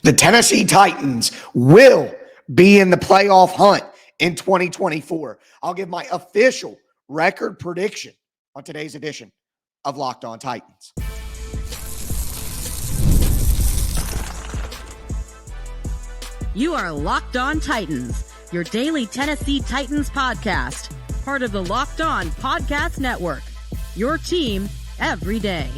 The Tennessee Titans will be in the playoff hunt in 2024. I'll give my official record prediction on today's edition of Locked On Titans. You are Locked On Titans, your daily Tennessee Titans podcast, part of the Locked On Podcast Network, your team every day.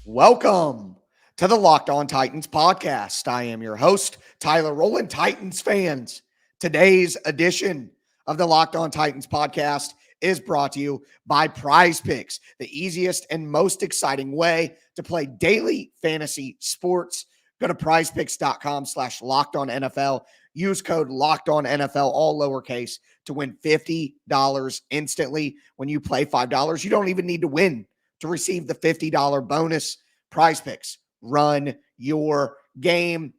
Welcome to the Locked On Titans podcast. I am your host, Tyler Rowland. Titans fans, today's edition of the Locked On Titans podcast is brought to you by PrizePicks, the easiest and most exciting way to play daily fantasy sports. Go to prizepicks.com/LockedOnNFL. Use code LockedOnNFL, all lowercase, to win $50 instantly. When you play $5, you don't even need to win to receive the $50 bonus. PrizePicks, run your game.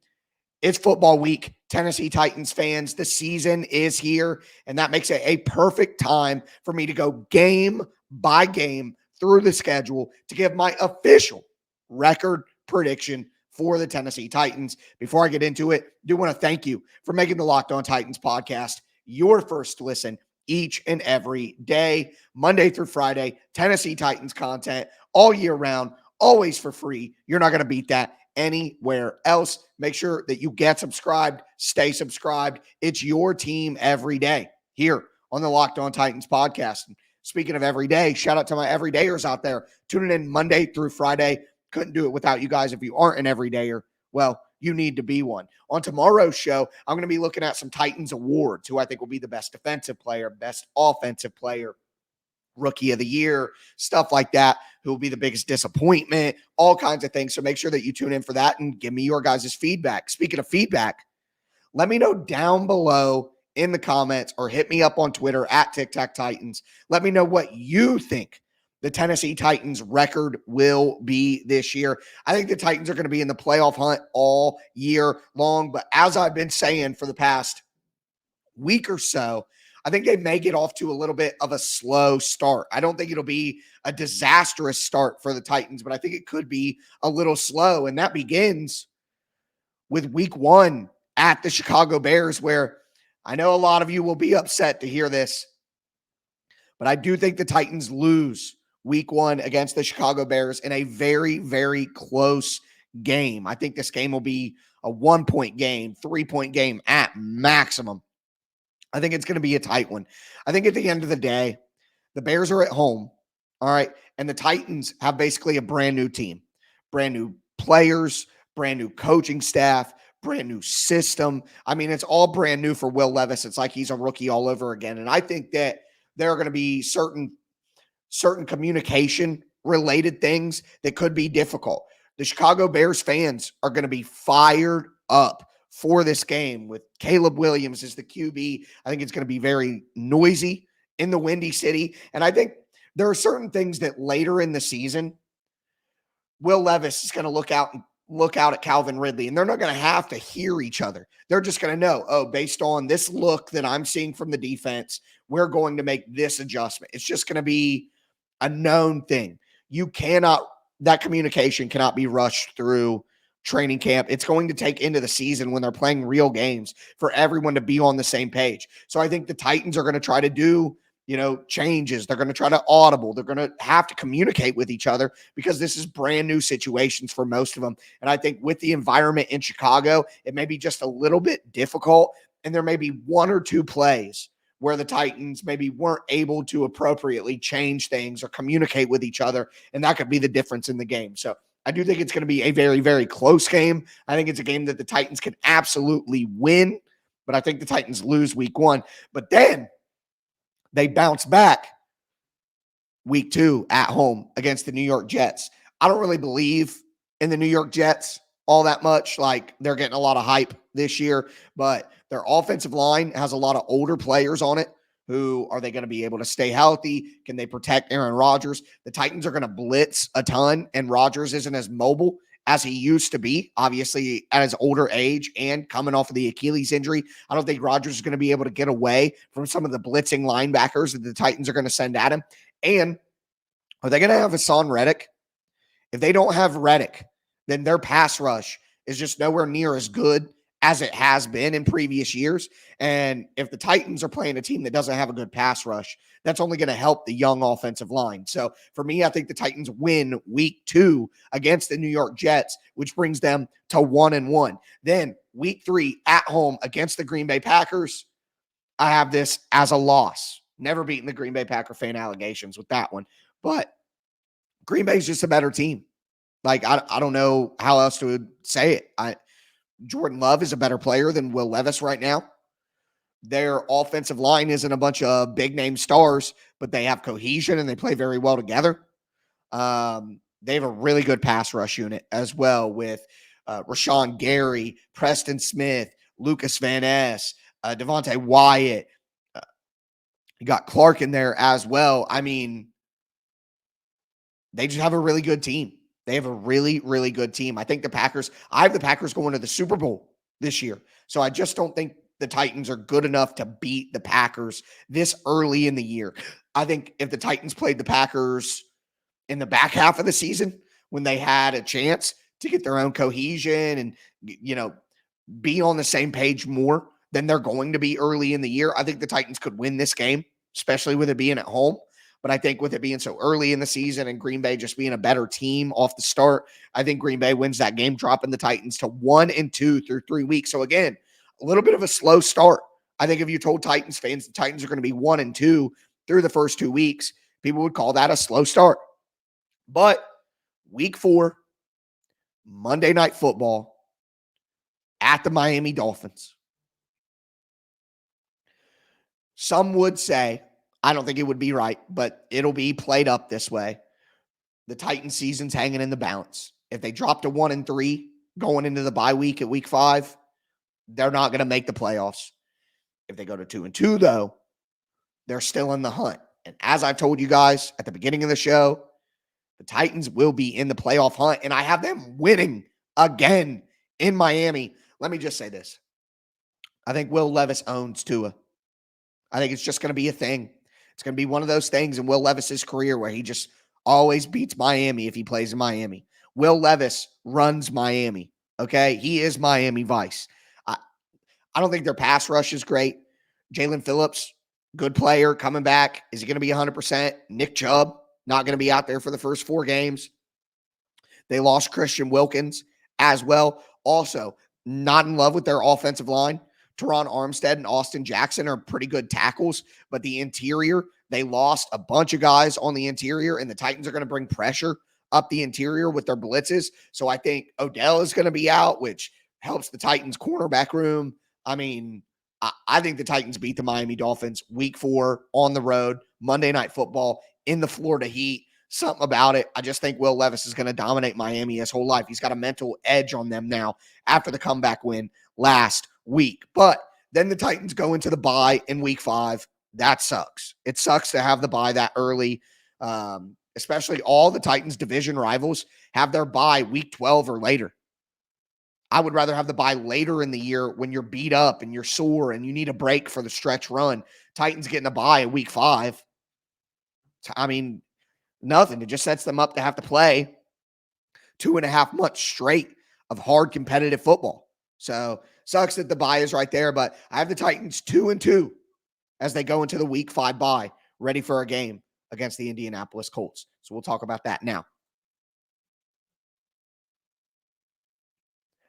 It's football week, Tennessee Titans fans. The season is here, and that makes it a perfect time for me to go game by game through the schedule to give my official record prediction for the Tennessee Titans. Before I get into it, I do want to thank you for making the Locked On Titans podcast your first listen each and every day, Monday through Friday. Tennessee Titans content all year round, always for free. You're not going to beat that anywhere else. Make sure that you get subscribed, stay subscribed. It's your team every day here on the Locked On Titans podcast. And speaking of every day, shout out to my everydayers out there tuning in Monday through Friday. Couldn't do it without you guys. If you aren't an everydayer, well, you need to be one. On tomorrow's show, I'm going to be looking at some Titans awards, who I think will be the best defensive player, best offensive player, rookie of the year, stuff like that, who will be the biggest disappointment, all kinds of things. So make sure that you tune in for that and give me your guys' feedback. Speaking of feedback, let me know down below in the comments or hit me up on Twitter at TicTacTitans. Let me know what you think the Tennessee Titans record will be this year. I think the Titans are going to be in the playoff hunt all year long. But as I've been saying for the past week or so, I think they may get off to a little bit of a slow start. I don't think it'll be a disastrous start for the Titans, but I think it could be a little slow. And that begins with week 1 at the Chicago Bears, where I know a lot of you will be upset to hear this, but I do think the Titans lose week 1 against the Chicago Bears in a very, very close game. I think this game will be a 1-point game, 3-point game at maximum. I think it's going to be a tight one. I think at the end of the day, the Bears are at home, all right, and the Titans have basically a brand new team, brand new players, brand new coaching staff, brand new system. I mean, it's all brand new for Will Levis. It's like he's a rookie all over again, and I think that there are going to be certain communication related things that could be difficult. The Chicago Bears fans are going to be fired up for this game with Caleb Williams as the QB. I think it's going to be very noisy in the Windy City. And I think there are certain things that later in the season, Will Levis is going to look out at Calvin Ridley, and they're not going to have to hear each other. They're just going to know, oh, based on this look that I'm seeing from the defense, we're going to make this adjustment. It's just going to be a known thing. That communication cannot be rushed through training camp. It's going to take into the season when they're playing real games for everyone to be on the same page. So I think the Titans are going to try to do, changes. They're going to try to audible. They're going to have to communicate with each other because this is brand new situations for most of them. And I think with the environment in Chicago, it may be just a little bit difficult. And there may be 1 or 2 plays where the Titans maybe weren't able to appropriately change things or communicate with each other. And that could be the difference in the game. So I do think it's going to be a very, very close game. I think it's a game that the Titans can absolutely win, but I think the Titans lose week 1. But then they bounce back week 2 at home against the New York Jets. I don't really believe in the New York Jets all that much. Like, they're getting a lot of hype this year, but their offensive line has a lot of older players on it. Who are they going to be able to stay healthy? Can they protect Aaron Rodgers? The Titans are going to blitz a ton, and Rodgers isn't as mobile as he used to be, obviously at his older age and coming off of the Achilles injury. I don't think Rodgers is going to be able to get away from some of the blitzing linebackers that the Titans are going to send at him. And are they going to have Hassan Reddick? If they don't have Reddick, then their pass rush is just nowhere near as good as it has been in previous years. And if the Titans are playing a team that doesn't have a good pass rush, that's only going to help the young offensive line. So for me, I think the Titans win week 2 against the New York Jets, which brings them to 1-1. Then week 3 at home against the Green Bay Packers, I have this as a loss. Never beaten the Green Bay Packer fan allegations with that one. But Green Bay's just a better team. Like, I don't know how else to say it. Jordan Love is a better player than Will Levis right now. Their offensive line isn't a bunch of big-name stars, but they have cohesion and they play very well together. They have a really good pass rush unit as well with Rashawn Gary, Preston Smith, Lucas Van Ness, Devontae Wyatt. You got Clark in there as well. I mean, they just have a really good team. They have a really, really good team. I have the Packers going to the Super Bowl this year. So I just don't think the Titans are good enough to beat the Packers this early in the year. I think if the Titans played the Packers in the back half of the season when they had a chance to get their own cohesion and, be on the same page more than they're going to be early in the year, I think the Titans could win this game, especially with it being at home. But I think with it being so early in the season and Green Bay just being a better team off the start, I think Green Bay wins that game, dropping the Titans to 1-2 through 3 weeks. So again, a little bit of a slow start. I think if you told Titans fans the Titans are going to be 1-2 through the first 2 weeks, people would call that a slow start. But week 4, Monday Night Football at the Miami Dolphins. Some would say, I don't think it would be right, but it'll be played up this way. The Titans season's hanging in the balance. If they drop to 1-3 going into the bye week at week 5, they're not going to make the playoffs. If they go to 2-2, though, they're still in the hunt. And as I've told you guys at the beginning of the show, the Titans will be in the playoff hunt, and I have them winning again in Miami. Let me just say this. I think Will Levis owns Tua. I think it's just going to be a thing. It's going to be one of those things in Will Levis's career where he just always beats Miami if he plays in Miami. Will Levis runs Miami, okay? He is Miami Vice. I don't think their pass rush is great. Jalen Phillips, good player, coming back. Is he going to be 100%? Nick Chubb, not going to be out there for the first 4 games. They lost Christian Wilkins as well. Also, not in love with their offensive line. Teron Armstead and Austin Jackson are pretty good tackles, but the interior, they lost a bunch of guys on the interior, and the Titans are going to bring pressure up the interior with their blitzes. So I think Odell is going to be out, which helps the Titans cornerback room. I mean, I think the Titans beat the Miami Dolphins week 4 on the road, Monday Night Football in the Florida Heat. Something about it. I just think Will Levis is going to dominate Miami his whole life. He's got a mental edge on them now after the comeback win last week. But then the Titans go into the bye in week 5. That sucks. It sucks to have the bye that early, especially all the Titans division rivals have their bye week 12 or later. I would rather have the bye later in the year when you're beat up and you're sore and you need a break for the stretch run. Titans getting a bye in week 5. I mean, nothing. It just sets them up to have to play 2.5 months straight of hard competitive football. So sucks that the bye is right there, but I have the Titans 2-2 as they go into the week 5 bye, ready for a game against the Indianapolis Colts. So we'll talk about that now.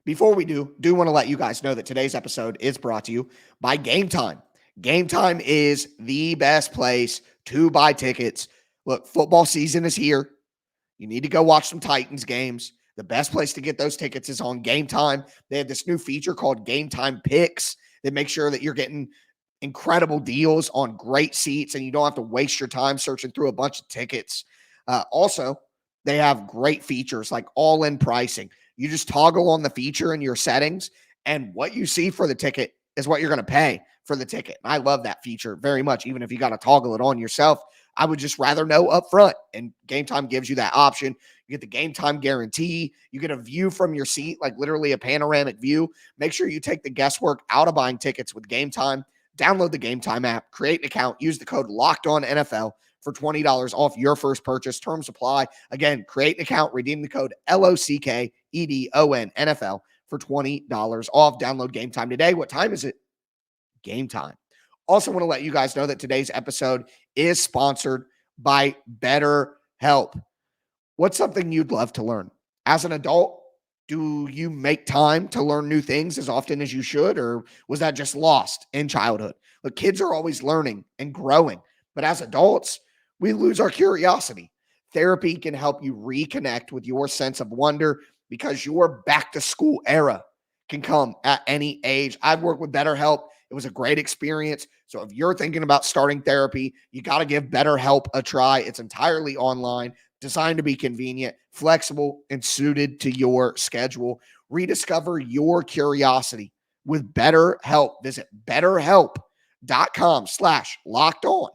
Before we do want to let you guys know that today's episode is brought to you by Game Time. Game Time is the best place to buy tickets. Look, football season is here. You need to go watch some Titans games. The best place to get those tickets is on Game Time. They have this new feature called Game Time Picks that makes sure that you're getting incredible deals on great seats and you don't have to waste your time searching through a bunch of tickets. Also, they have great features like all-in pricing. You just toggle on the feature in your settings, and what you see for the ticket is what you're going to pay for the ticket. And I love that feature very much, even if you got to toggle it on yourself. I would just rather know up front, and Game Time gives you that option. You get the Game Time guarantee. You get a view from your seat, like literally a panoramic view. Make sure you take the guesswork out of buying tickets with Game Time. Download the Game Time app, create an account, use the code LOCKEDONNFL for $20 off your first purchase. Terms apply. Again, create an account, redeem the code LOCKEDONNFL for $20 off. Download Game Time today. What time is it? Game Time. Also want to let you guys know that today's episode is sponsored by BetterHelp. What's something you'd love to learn? As an adult, do you make time to learn new things as often as you should, or was that just lost in childhood? Look, kids are always learning and growing, but as adults, we lose our curiosity. Therapy can help you reconnect with your sense of wonder because your back to school era can come at any age. I've worked with BetterHelp. It was a great experience. So if you're thinking about starting therapy, you got to give BetterHelp a try. It's entirely online, designed to be convenient, flexible, and suited to your schedule. Rediscover your curiosity with BetterHelp. Visit BetterHelp.com/locked-on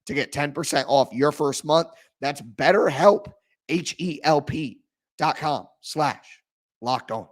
to get 10% off your first month. That's BetterHelp, HELP.com/locked-on.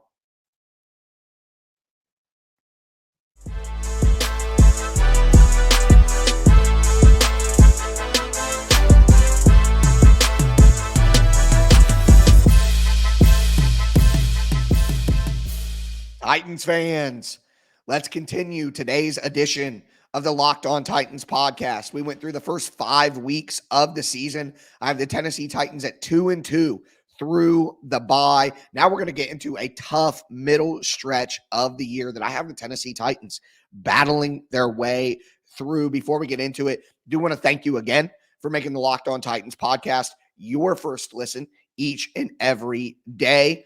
Titans fans, let's continue today's edition of the Locked On Titans podcast. We went through the first 5 weeks of the season. I have the Tennessee Titans at 2-2 through the bye. Now we're going to get into a tough middle stretch of the year that I have the Tennessee Titans battling their way through. Before we get into it, I do want to thank you again for making the Locked On Titans podcast your first listen each and every day.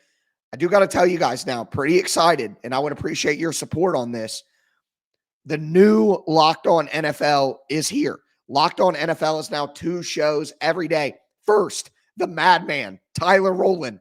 I do got to tell you guys now, pretty excited, and I would appreciate your support on this. The new Locked On NFL is here. Locked On NFL is now 2 shows every day. First, the madman, Tyler Rowland.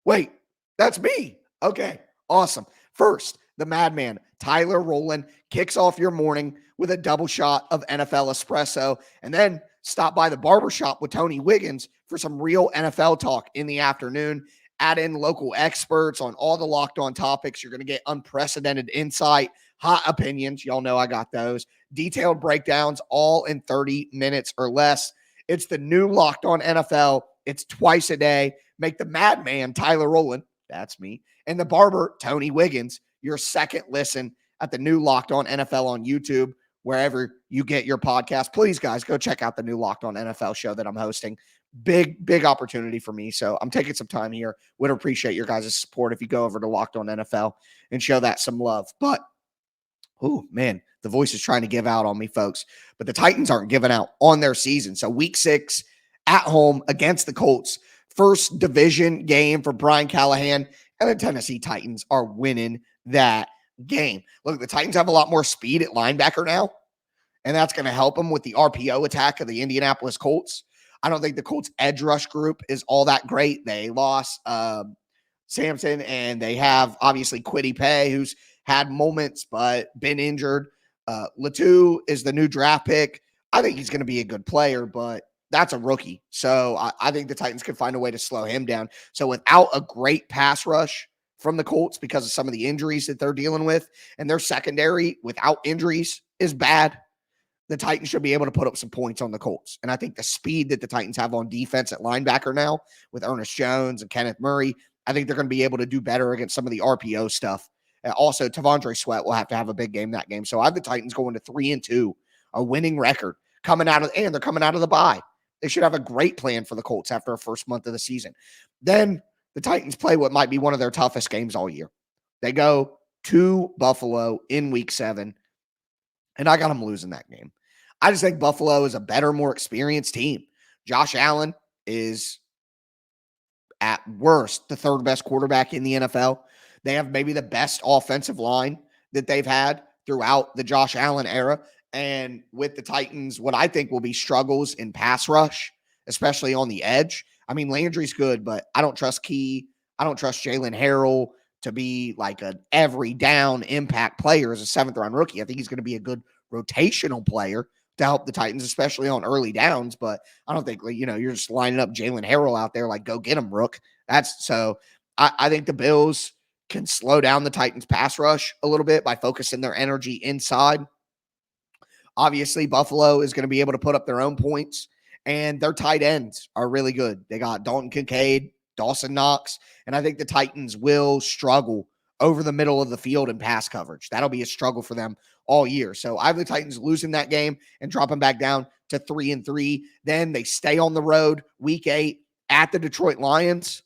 Wait, that's me. Okay, awesome. First, the madman, Tyler Rowland, kicks off your morning with a double shot of NFL espresso, and then stop by the barbershop with Tony Wiggins for some real NFL talk in the afternoon. Add in local experts on all the Locked On topics. You're going to get unprecedented insight, hot opinions. Y'all know I got those. Detailed breakdowns, all in 30 minutes or less. It's the new Locked On NFL. It's twice a day. Make the madman, Tyler Rowland, that's me, and the barber, Tony Wiggins, your second listen at the new Locked On NFL on YouTube, wherever you get your podcast. Please, guys, go check out the new Locked On NFL show that I'm hosting. Big opportunity for me. So I'm taking some time here. Would appreciate your guys' support if you go over to Locked On NFL and show that some love. But, oh, man, the voice is trying to give out on me, folks. But the Titans aren't giving out on their season. So week 6 at home against the Colts. First division game for Brian Callahan. And the Tennessee Titans are winning that game. Look, the Titans have a lot more speed at linebacker now. And that's going to help them with the RPO attack of the Indianapolis Colts. I don't think the Colts edge rush group is all that great. They lost Sampson, and they have obviously Kwity Paye, who's had moments but been injured. Latu is the new draft pick. I think he's going to be a good player, but that's a rookie. So I think the Titans could find a way to slow him down. So without a great pass rush from the Colts because of some of the injuries that they're dealing with, and their secondary without injuries is bad, the Titans should be able to put up some points on the Colts. And I think the speed that the Titans have on defense at linebacker now with Ernest Jones and Kenneth Murray, I think they're going to be able to do better against some of the RPO stuff. Also, Tavondre Sweat will have to have a big game that game. So I have the Titans going to 3-2, a winning record and they're coming out of the bye. They should have a great plan for the Colts after a first month of the season. Then the Titans play what might be one of their toughest games all year. They go to Buffalo in week 7, and I got them losing that game. I just think Buffalo is a better, more experienced team. Josh Allen is, at worst, the 3rd best quarterback in the NFL. They have maybe the best offensive line that they've had throughout the Josh Allen era. And with the Titans, what I think will be struggles in pass rush, especially on the edge. I mean, Landry's good, but I don't trust Key. I don't trust Jalen Harrell to be like an every down impact player as a 7th-round rookie. I think he's going to be a good rotational player to help the Titans, especially on early downs. But I don't think, you're just lining up Jalen Harrell out there like, go get him, Rook. I think the Bills can slow down the Titans pass rush a little bit by focusing their energy inside. Obviously, Buffalo is going to be able to put up their own points, and their tight ends are really good. They got Dalton Kincaid, Dawson Knox, and I think the Titans will struggle over the middle of the field in pass coverage. That'll be a struggle for them all year. So I have the Titans losing that game and dropping back down to 3-3. Then they stay on the road week 8 at the Detroit Lions.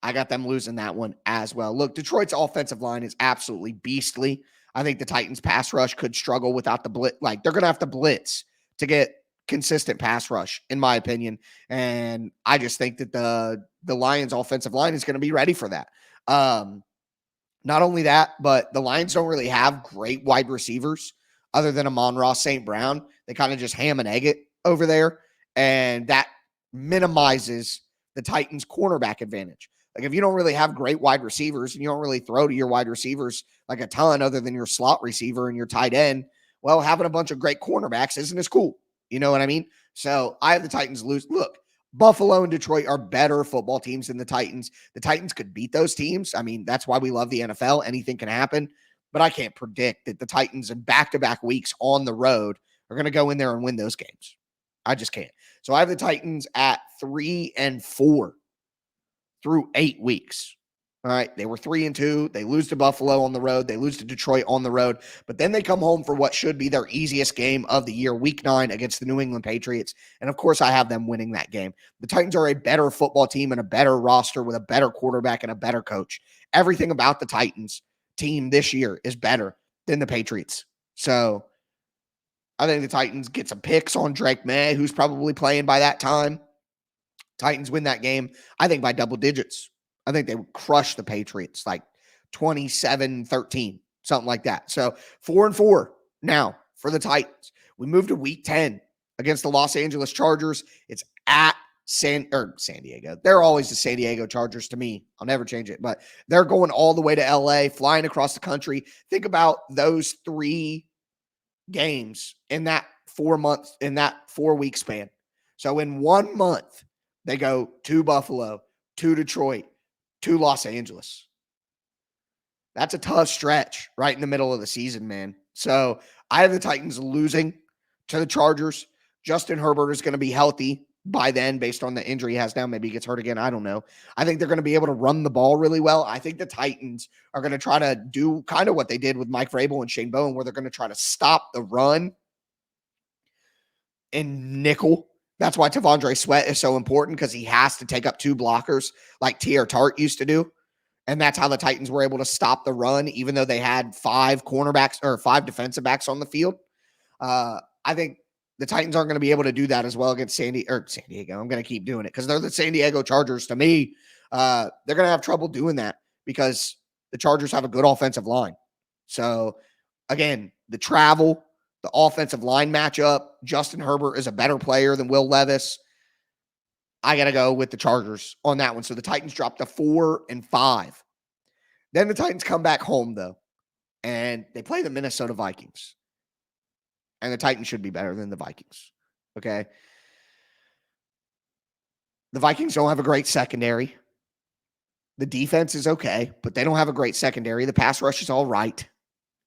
I got them losing that one as well. Look, Detroit's offensive line is absolutely beastly. I think the Titans pass rush could struggle without the blitz. Like, they're going to have to blitz to get consistent pass rush, in my opinion. And I just think that the Lions offensive line is going to be ready for that. Not only that, but the Lions don't really have great wide receivers other than Amon-Ra St. Brown. They kind of just ham and egg it over there. And that minimizes the Titans' cornerback advantage. Like, if you don't really have great wide receivers and you don't really throw to your wide receivers like a ton other than your slot receiver and your tight end, well, having a bunch of great cornerbacks isn't as cool. You know what I mean? So I have the Titans lose. Look, Buffalo and Detroit are better football teams than the Titans. The Titans could beat those teams. I mean, that's why we love the NFL. Anything can happen. But I can't predict that the Titans in back-to-back weeks on the road are going to go in there and win those games. I just can't. So I have the Titans at 3-4 through 8 weeks. All right. They were 3-2. They lose to Buffalo on the road. They lose to Detroit on the road. But then they come home for what should be their easiest game of the year, week 9 against the New England Patriots. And of course, I have them winning that game. The Titans are a better football team and a better roster with a better quarterback and a better coach. Everything about the Titans team this year is better than the Patriots. So I think the Titans get some picks on Drake May, who's probably playing by that time. Titans win that game, I think, by double digits. I think they would crush the Patriots, like 27-13, something like that. So 4-4 now for the Titans. We move to week 10 against the Los Angeles Chargers. It's at San Diego. They're always the San Diego Chargers to me. I'll never change it, but they're going all the way to LA, flying across the country. Think about those 3 games in that 4-week span. So in 1 month, they go to Buffalo, to Detroit, to Los Angeles. That's a tough stretch right in the middle of the season, man. So I have the Titans losing to the Chargers. Justin Herbert is going to be healthy by then based on the injury he has now. Maybe he gets hurt again. I don't know. I think they're going to be able to run the ball really well. I think the Titans are going to try to do kind of what they did with Mike Vrabel and Shane Bowen, where they're going to try to stop the run in nickel. That's why Tavondre Sweat is so important, because he has to take up 2 blockers like T.R. Tart used to do. And that's how the Titans were able to stop the run, even though they had 5 cornerbacks or 5 defensive backs on the field. I think the Titans aren't going to be able to do that as well against San Diego. I'm going to keep doing it because they're the San Diego Chargers to me. They're going to have trouble doing that because the Chargers have a good offensive line. So, again, the travel, the offensive line matchup, Justin Herbert is a better player than Will Levis. I got to go with the Chargers on that one. So the Titans drop to 4-5. Then the Titans come back home, though, and they play the Minnesota Vikings. And the Titans should be better than the Vikings. Okay. The Vikings don't have a great secondary. The defense is okay, but they don't have a great secondary. The pass rush is all right.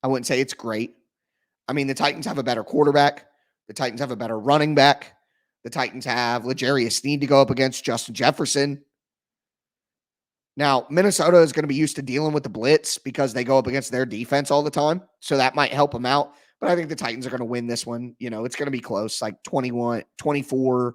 I wouldn't say it's great. I mean, the Titans have a better quarterback. The Titans have a better running back. The Titans have L'Jarius Sneed to go up against Justin Jefferson. Now, Minnesota is going to be used to dealing with the blitz because they go up against their defense all the time. So that might help them out. But I think the Titans are going to win this one. You know, it's going to be close, like 24-17,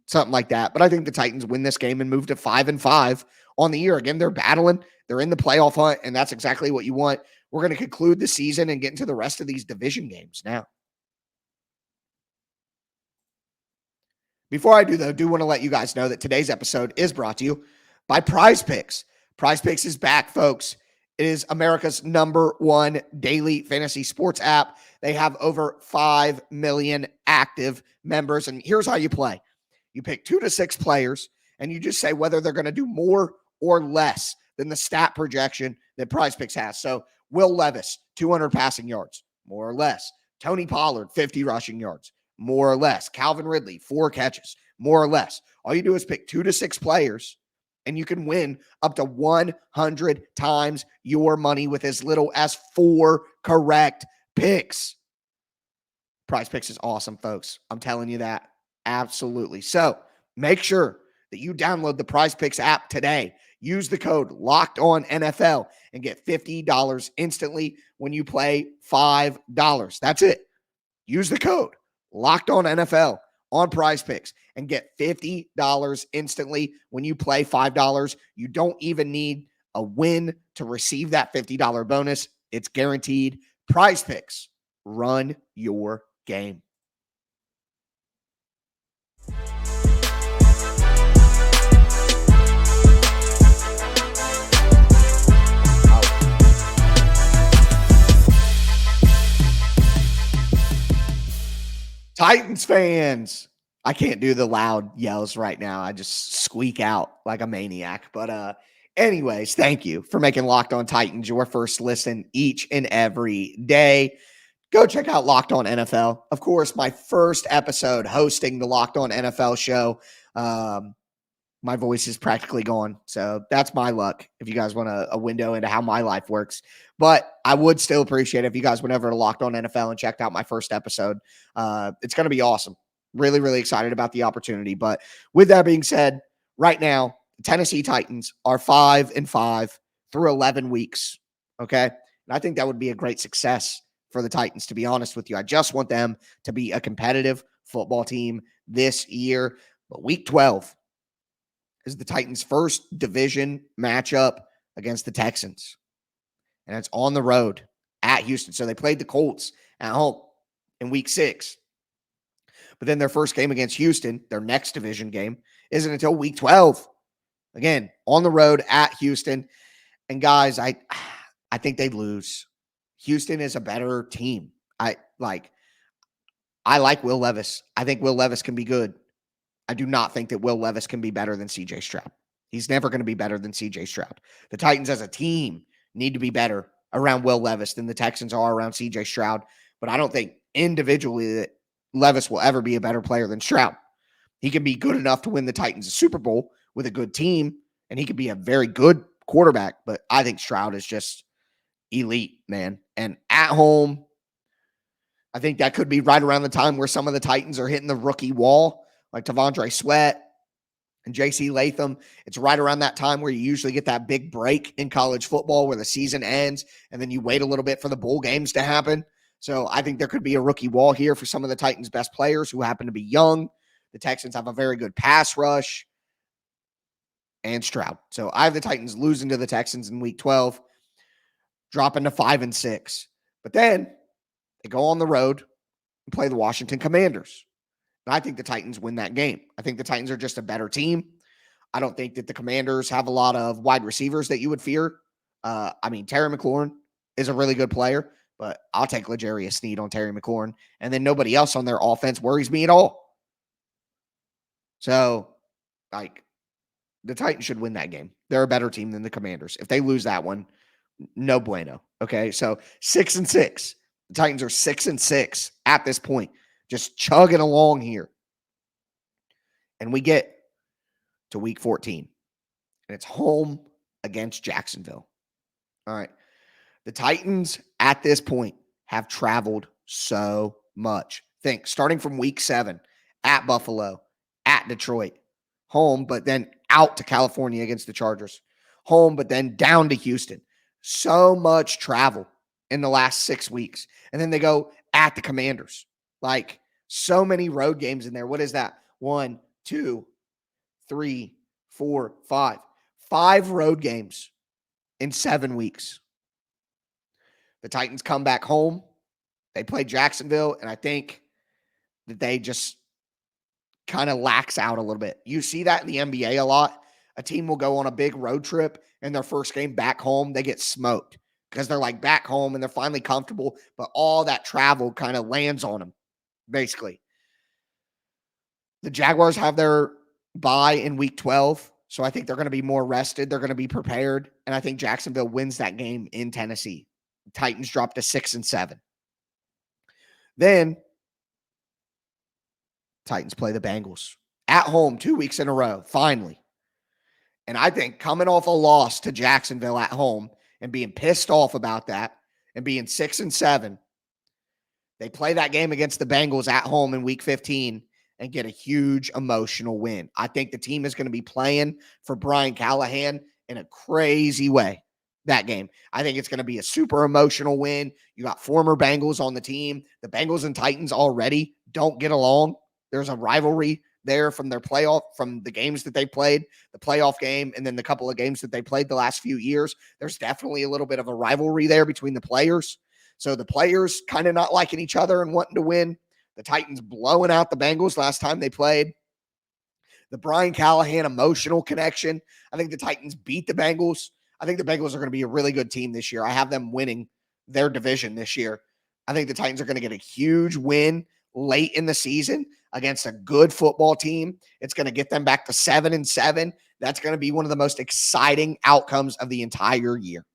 something like that. But I think the Titans win this game and move to 5-5 on the year. Again, they're battling. They're in the playoff hunt, and that's exactly what you want. We're going to conclude the season and get into the rest of these division games now. Before I do, though, I do want to let you guys know that today's episode is brought to you by PrizePicks. PrizePicks is back, folks. It is America's #1 daily fantasy sports app. They have over 5 million active members. And here's how you play. You pick 2 to 6 players, and you just say whether they're going to do more or less than the stat projection that PrizePicks has. So Will Levis, 200 passing yards, more or less. Tony Pollard, 50 rushing yards, more or less. Calvin Ridley, 4 catches, more or less. All you do is pick 2 to 6 players, and you can win up to 100 times your money with as little as 4 correct picks. PrizePicks is awesome, folks. I'm telling you that. Absolutely. So make sure that you download the PrizePicks app today. Use the code Locked On NFL and get $50 instantly when you play $5. That's it. Use the code Locked On NFL on PrizePicks and get $50 instantly when you play $5. You don't even need a win to receive that $50 bonus. It's guaranteed. PrizePicks. Run your game. Titans fans, I can't do the loud yells right now. I just squeak out like a maniac. But anyways, thank you for making Locked On Titans your first listen each and every day. Go check out Locked On NFL. Of course, my first episode hosting the Locked On NFL show. My voice is practically gone. So that's my luck if you guys want a window into how my life works. But I would still appreciate it if you guys went over to Locked On NFL and checked out my first episode. It's going to be awesome. Really, really excited about the opportunity. But with that being said, right now, the Tennessee Titans are 5-5 through 11 weeks. Okay. And I think that would be a great success for the Titans, to be honest with you. I just want them to be a competitive football team this year. But week 12 is the Titans' first division matchup against the Texans. And it's on the road at Houston. So they played the Colts at home in week 6. But then their first game against Houston, their next division game, isn't until week 12. Again, on the road at Houston. And guys, I think they'd lose. Houston is a better team. I like Will Levis. I think Will Levis can be good. I do not think that Will Levis can be better than CJ Stroud. He's never going to be better than CJ Stroud. The Titans as a team need to be better around Will Levis than the Texans are around CJ Stroud. But I don't think individually that Levis will ever be a better player than Stroud. He can be good enough to win the Titans a Super Bowl with a good team, and he could be a very good quarterback. But I think Stroud is just elite, man. And at home, I think that could be right around the time where some of the Titans are hitting the rookie wall, like Tavondre Sweat and J.C. Latham. It's right around that time where you usually get that big break in college football where the season ends, and then you wait a little bit for the bowl games to happen. So I think there could be a rookie wall here for some of the Titans' best players who happen to be young. The Texans have a very good pass rush and Stroud. So I have the Titans losing to the Texans in week 12, dropping to 5-6. But then they go on the road and play the Washington Commanders. And I think the Titans win that game. I think the Titans are just a better team. I don't think that the Commanders have a lot of wide receivers that you would fear. Terry McLaurin is a really good player, but I'll take L'Jarius Sneed on Terry McLaurin. And then nobody else on their offense worries me at all. So, the Titans should win that game. They're a better team than the Commanders. If they lose that one, no bueno. Okay, so 6-6. The Titans are 6-6 at this point. Just chugging along here. And we get to week 14. And it's home against Jacksonville. All right. The Titans at this point have traveled so much. Think, starting from week 7, at Buffalo, at Detroit, home, but then out to California against the Chargers, home, but then down to Houston. So much travel in the last 6 weeks. And then they go at the Commanders. Like, so many road games in there. What is that? 1, 2, 3, 4, 5. 5 road games in 7 weeks. The Titans come back home. They play Jacksonville, and I think that they just kind of lax out a little bit. You see that in the NBA a lot. A team will go on a big road trip, and their first game back home, they get smoked because they're like back home and they're finally comfortable, but all that travel kind of lands on them, basically. The Jaguars have their bye in week 12, so I think they're going to be more rested. They're going to be prepared, and I think Jacksonville wins that game in Tennessee. The Titans drop to 6-7. Then Titans play the Bengals at home 2 weeks in a row, finally. And I think coming off a loss to Jacksonville at home and being pissed off about that and being 6-7, they play that game against the Bengals at home in week 15 and get a huge emotional win. I think the team is going to be playing for Brian Callahan in a crazy way. That game. I think it's going to be a super emotional win. You got former Bengals on the team. The Bengals and Titans already don't get along. There's a rivalry there from the games that they played, the playoff game, and then the couple of games that they played the last few years. There's definitely a little bit of a rivalry there between the players. So the players kind of not liking each other and wanting to win. The Titans blowing out the Bengals last time they played. The Brian Callahan emotional connection. I think the Titans beat the Bengals. I think the Bengals are going to be a really good team this year. I have them winning their division this year. I think the Titans are going to get a huge win late in the season against a good football team. It's going to get them back to 7-7. That's going to be one of the most exciting outcomes of the entire year.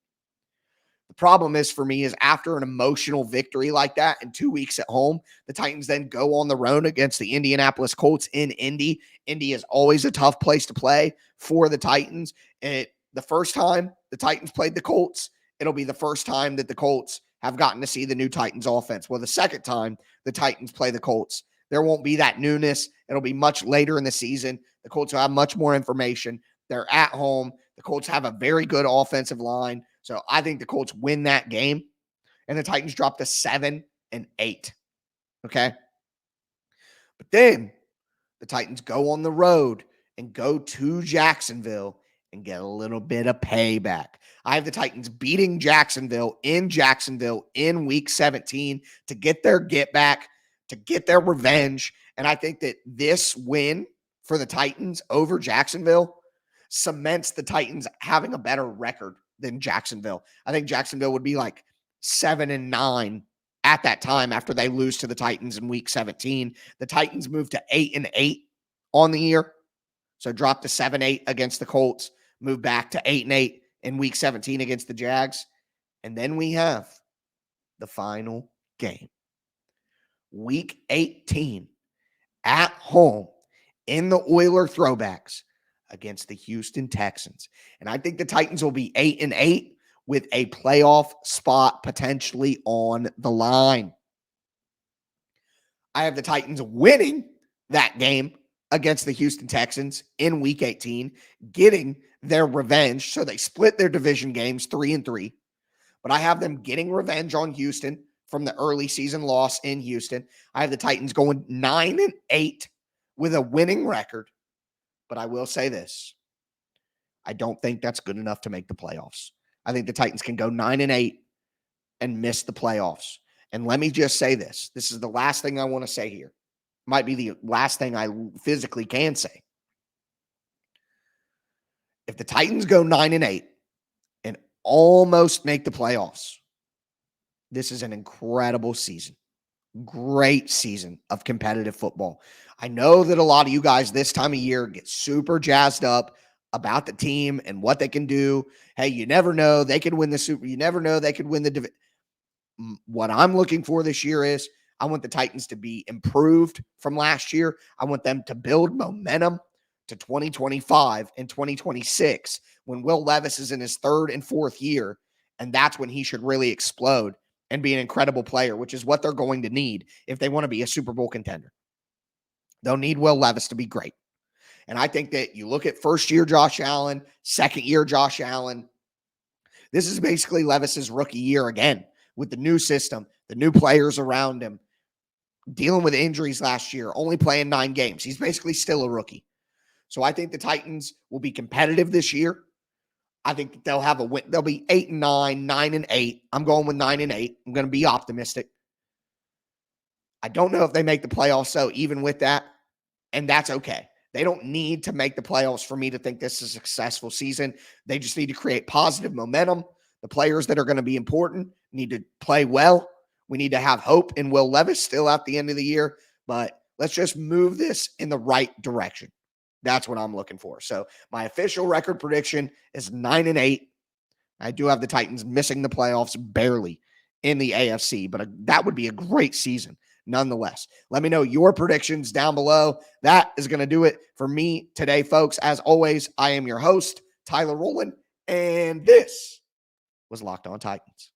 The problem is for me is after an emotional victory like that in 2 weeks at home, the Titans then go on the road against the Indianapolis Colts in Indy. Indy is always a tough place to play for the Titans. And the first time the Titans played the Colts, it'll be the first time that the Colts have gotten to see the new Titans offense. Well, the second time the Titans play the Colts, there won't be that newness. It'll be much later in the season. The Colts will have much more information. They're at home. The Colts have a very good offensive line. So I think the Colts win that game, and the Titans drop to 7-8. Okay? But then the Titans go on the road and go to Jacksonville and get a little bit of payback. I have the Titans beating Jacksonville in week 17 to get their get back, to get their revenge. And I think that this win for the Titans over Jacksonville cements the Titans having a better record than Jacksonville. I think Jacksonville would be like 7-9 at that time after they lose to the Titans in week 17. The Titans moved to 8-8 on the year. So drop to 7-8 against the Colts, move back to 8-8 in week 17 against the Jags. And then we have the final game. Week 18 at home in the Oiler Throwbacks against the Houston Texans. And I think the Titans will be 8-8 with a playoff spot potentially on the line. I have the Titans winning that game against the Houston Texans in week 18, getting their revenge. So they split their division games 3-3. But I have them getting revenge on Houston from the early season loss in Houston. I have the Titans going 9-8 with a winning record. But I will say this. I don't think that's good enough to make the playoffs. I think the Titans can go 9-8 and miss the playoffs. And let me just say this. This is the last thing I want to say here. Might be the last thing I physically can say. If the Titans go 9-8 and almost make the playoffs, this is an incredible season. Great season of competitive football. I know that a lot of you guys this time of year get super jazzed up about the team and what they can do. Hey, you never know. They could win the Super. You never know. They could win the division. What I'm looking for this year is I want the Titans to be improved from last year. I want them to build momentum to 2025 and 2026 when Will Levis is in his third and fourth year. And that's when he should really explode and be an incredible player, which is what they're going to need if they want to be a Super Bowl contender. They'll need Will Levis to be great. And I think that you look at first-year Josh Allen, second-year Josh Allen. This is basically Levis's rookie year again with the new system, the new players around him, dealing with injuries last year, only playing 9 games. He's basically still a rookie. So I think the Titans will be competitive this year. I think that they'll have a win. They'll be 8-9, 9-8. I'm going with 9-8. I'm going to be optimistic. I don't know if they make the playoffs, so even with that, and that's okay. They don't need to make the playoffs for me to think this is a successful season. They just need to create positive momentum. The players that are going to be important need to play well. We need to have hope in Will Levis still at the end of the year, but let's just move this in the right direction. That's what I'm looking for. So my official record prediction is 9-8. I do have the Titans missing the playoffs barely in the AFC, but that would be a great season nonetheless. Let me know your predictions down below. That is going to do it for me today, folks. As always, I am your host, Tyler Rowland, and this was Locked On Titans.